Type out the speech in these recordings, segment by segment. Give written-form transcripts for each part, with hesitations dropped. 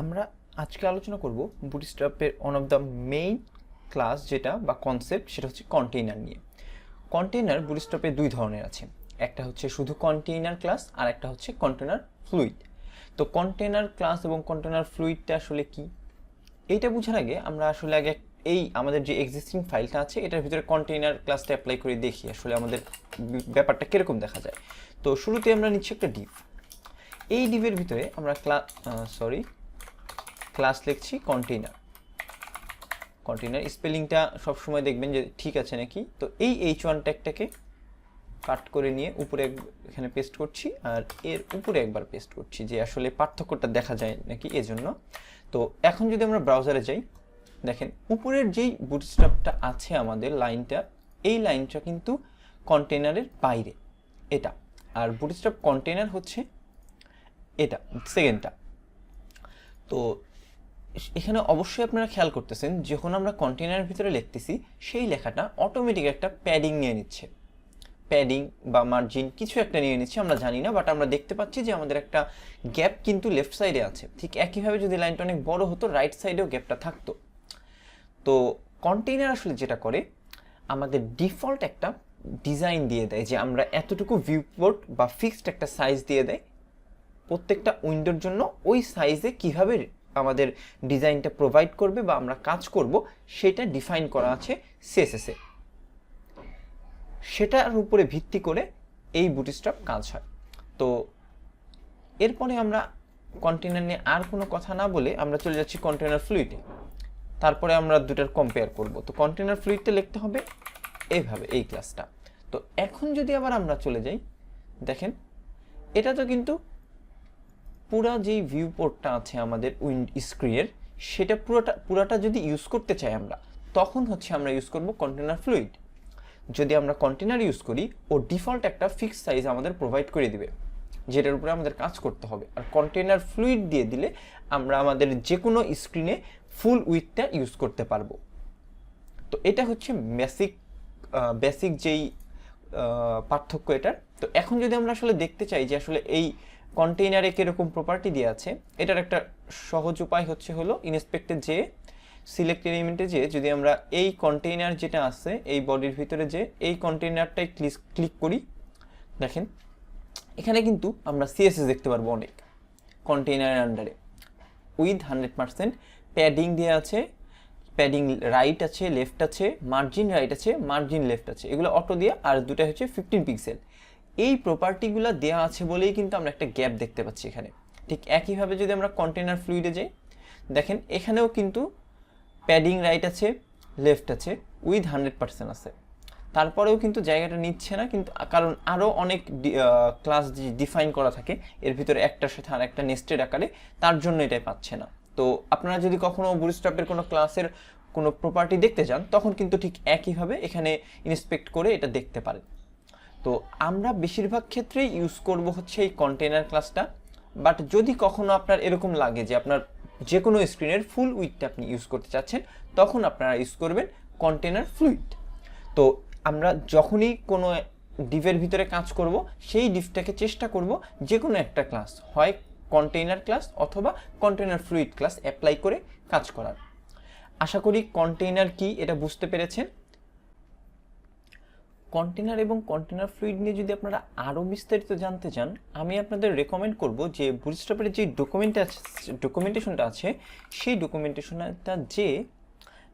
আমরা আজকে আলোচনা করব বুটস্ট্র্যাপের one of the main class যেটা বা কনসেপ্ট সেটা হচ্ছে কন্টেইনার নিয়ে। কন্টেইনার বুটস্ট্র্যাপে দুই ধরনের আছে, একটা হচ্ছে শুধু কন্টেইনার ক্লাস আর একটা হচ্ছে কন্টেইনার ফ্লুইড। তো কন্টেইনার ক্লাস এবং কন্টেইনার ফ্লুইডটা আসলে কি, এইটা বোঝার আগে আমরা আসলে আগে এই আমাদের যে এক্সিস্টিং ফাইলটা আছে এটার ভিতরে কন্টেইনার ক্লাসটা অ্যাপ্লাই করে দেখি আসলে আমাদের ব্যাপারটা কীরকম দেখা যায়। তো শুরুতে আমরা নিচ্ছি একটা ডিভ। এই ডিভের ভিতরে আমরা ক্লাস লিখছি কন্টেইনার। কন্টেইনার স্পেলিংটা সবসময় দেখবেন যে ঠিক আছে নাকি। তো এই H1 ট্যাগটাকে কাট করে নিয়ে উপরে এখানে পেস্ট করছি আর এর উপরে একবার পেস্ট করছি যে আসলে পার্থক্যটা দেখা যায় নাকি এজন্য। তো এখন যদি আমরা ব্রাউজারে যাই, দেখেন উপরের যেই বুটস্ট্র্যাপটা আছে আমাদের লাইনটা, এই লাইনটা কিন্তু কন্টেইনারের বাইরে এটা, আর বুটস্ট্র্যাপ কন্টেইনার হচ্ছে এটা সেকেন্ডটা। তো এখানে অবশ্যই আপনারা খেয়াল করতেছেন যখন আমরা কন্টেইনারের ভিতরে লিখতেছি সেই লেখাটা অটোমেটিক একটা প্যাডিং নিয়ে নিচ্ছে, প্যাডিং বা মার্জিন কিছু একটা নিয়ে নিচ্ছে, আমরা জানি না, বাট আমরা দেখতে পাচ্ছি যে আমাদের একটা গ্যাপ কিন্তু লেফট সাইডে আছে। ঠিক একইভাবে যদি লাইনটা অনেক বড় হতো রাইট সাইডেও গ্যাপটা থাকতো। তো কন্টেইনার আসলে যেটা করে আমাদের ডিফল্ট একটা ডিজাইন দিয়ে দেয় যে আমরা এতটুকু ভিউপোর্ট বা ফিক্সড একটা সাইজ দিয়ে দেয় প্রত্যেকটা উইন্ডোর জন্য, ওই সাইজে কিভাবে আমাদের ডিজাইনটা প্রোভাইড করবে বা আমরা কাজ করব সেটা ডিফাইন করা আছে সিএসএস এ। সেটার উপরে ভিত্তি করে এই বুটস্ট্র্যাপ কাজ হয়। তো এরপরে আমরা কন্টেইনার নিয়ে আর কোনো কথা না বলে আমরা চলে যাচ্ছি কন্টেইনার ফ্লুইডে। তারপরে আমরা দুটার কম্পেয়ার করব। তো কন্টেইনার ফ্লুইডটা লিখতে হবে এইভাবে, এই ক্লাসটা। তো এখন যদি আবার আমরা চলে যাই, দেখেন এটা তো কিন্তু পুরা যেই ভিউ পোর্টটা আছে আমাদের স্ক্রিনের সেটা পুরাটা যদি ইউজ করতে চাই আমরা, তখন হচ্ছে আমরা ইউজ করব কন্টেইনার ফ্লুইড। যদি আমরা কন্টেইনার ইউজ করি ও ডিফল্ট একটা ফিক্সড সাইজ আমাদের প্রোভাইড করে দিবে যেটার উপরে আমাদের কাজ করতে হবে, আর কন্টেইনার ফ্লুইড দিয়ে দিলে আমরা আমাদের যে কোনো স্ক্রিনে ফুল উইথটা ইউজ করতে পারবো। তো এটা হচ্ছে বেসিক যেই পার্থক্য এটার। তো এখন যদি আমরা আসলে দেখতে চাই যে আসলে এই কন্টেইনারে কীরকম প্রপার্টি দিয়ে আছে, এটার একটা সহজ উপায় হলো ইনস্পেক্টে যে সিলেক্ট এলিমেন্টে যে যদি আমরা এই কন্টেইনার যেটা আছে এই বডির ভিতরে যে এই কন্টেইনারটাই ক্লিক করি, দেখেন এখানে কিন্তু আমরা সিএসএস দেখতে পারবো অনেক কন্টেইনারের আন্ডারে উইথ 100% প্যাডিং দেওয়া আছে, প্যাডিং রাইট আছে, লেফট আছে, মার্জিন রাইট আছে, মার্জিন লেফট আছে, এগুলো অটো দিয়ে, আর দুটা হচ্ছে 15 পিক্সেল। এই প্রপার্টিগুলো দেওয়া আছে বলেই কিন্তু আমরা একটা গ্যাপ দেখতে পাচ্ছি এখানে। ঠিক একইভাবে যদি আমরা কন্টেইনার ফ্লুইডে যাই, দেখেন এখানেও কিন্তু প্যাডিং রাইট আছে, লেফট আছে, উইথ 100% আছে, তারপরেও কিন্তু জায়গাটা নিচ্ছে না, কিন্তু কারণ আরও অনেক ক্লাস ডিফাইন করা থাকে এর ভিতরে একটার সাথে আর একটা নেস্টেড আকারে, তার জন্য এটাই পাচ্ছে না। তো আপনারা যদি কখনো বুটস্ট্র্যাপের কোনো ক্লাসের কোনো প্রপার্টি দেখতে চান তখন কিন্তু ঠিক একইভাবে এখানে ইন্সপেক্ট করে এটা দেখতে পারেন। তো আমরা বেশিরভাগ ক্ষেত্রেই ইউজ করব হচ্ছে এই কন্টেইনার ক্লাসটা, বাট যদি কখনো আপনার এরকম লাগে যে আপনার যে কোনো স্ক্রিনের ফুল উইথটা আপনি ইউজ করতে চাচ্ছেন, তখন আপনারা ইউজ করবেন কন্টেইনার ফ্লুইড। তো আমরা যখনই কোনো ডিভের ভিতরে কাজ করব সেই ডিভটাকে চেষ্টা করব যে কোনো একটা ক্লাস, হয় কন্টেইনার ক্লাস অথবা কন্টেইনার ফ্লুইড ক্লাস অ্যাপ্লাই করে কাজ করার। আশা করি কন্টেইনার কি এটা বুঝতে পেরেছেন। কন্টেইনার এবং কন্টেইনার ফ্লুইড নিয়ে যদি আপনারা আরও বিস্তারিত জানতে চান, আমি আপনাদের রেকমেন্ড করব যে বুটস্ট্র্যাপের যে ডকুমেন্টেশনটা আছে সেই ডকুমেন্টেশনটা যে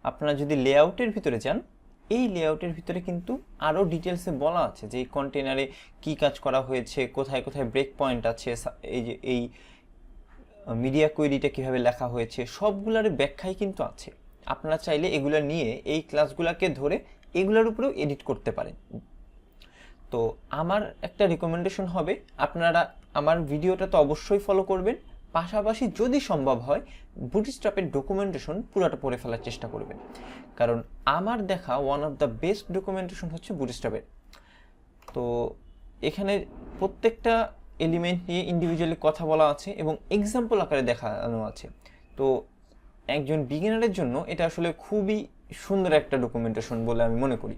আপনারা যদি লেআউটের ভিতরে যান, এই লেআউটের ভিতরে কিন্তু আরও ডিটেলসে বলা আছে যে এই কন্টেইনারে কী কাজ করা হয়েছে, কোথায় কোথায় ব্রেক পয়েন্ট আছে, এই যে এই মিডিয়া কোয়েরিটা কীভাবে লেখা হয়েছে, সবগুলোর ব্যাখ্যাই কিন্তু আছে। আপনারা চাইলে এগুলো নিয়ে এই ক্লাসগুলোকে ধরে এগুলোর উপরেও এডিট করতে পারেন। তো আমার একটা রিকমেন্ডেশন হবে, আপনারা আমার ভিডিওটা তো অবশ্যই ফলো করবেন, পাশাপাশি যদি সম্ভব হয় বুটস্ট্র্যাপের ডকুমেন্টেশন পুরোটা পড়ে ফেলার চেষ্টা করবেন, কারণ আমার দেখা one of the best documentation হচ্ছে বুটস্ট্র্যাপের। তো এখানে প্রত্যেকটা এলিমেন্ট নিয়ে ইন্ডিভিজুয়ালি কথা বলা আছে এবং এক্সাম্পল আকারে দেখানো আছে। তো একজন বিগিনারের জন্য এটা আসলে খুবই সুন্দর একটা ডকুমেন্টেশন বলে আমি মনে করি।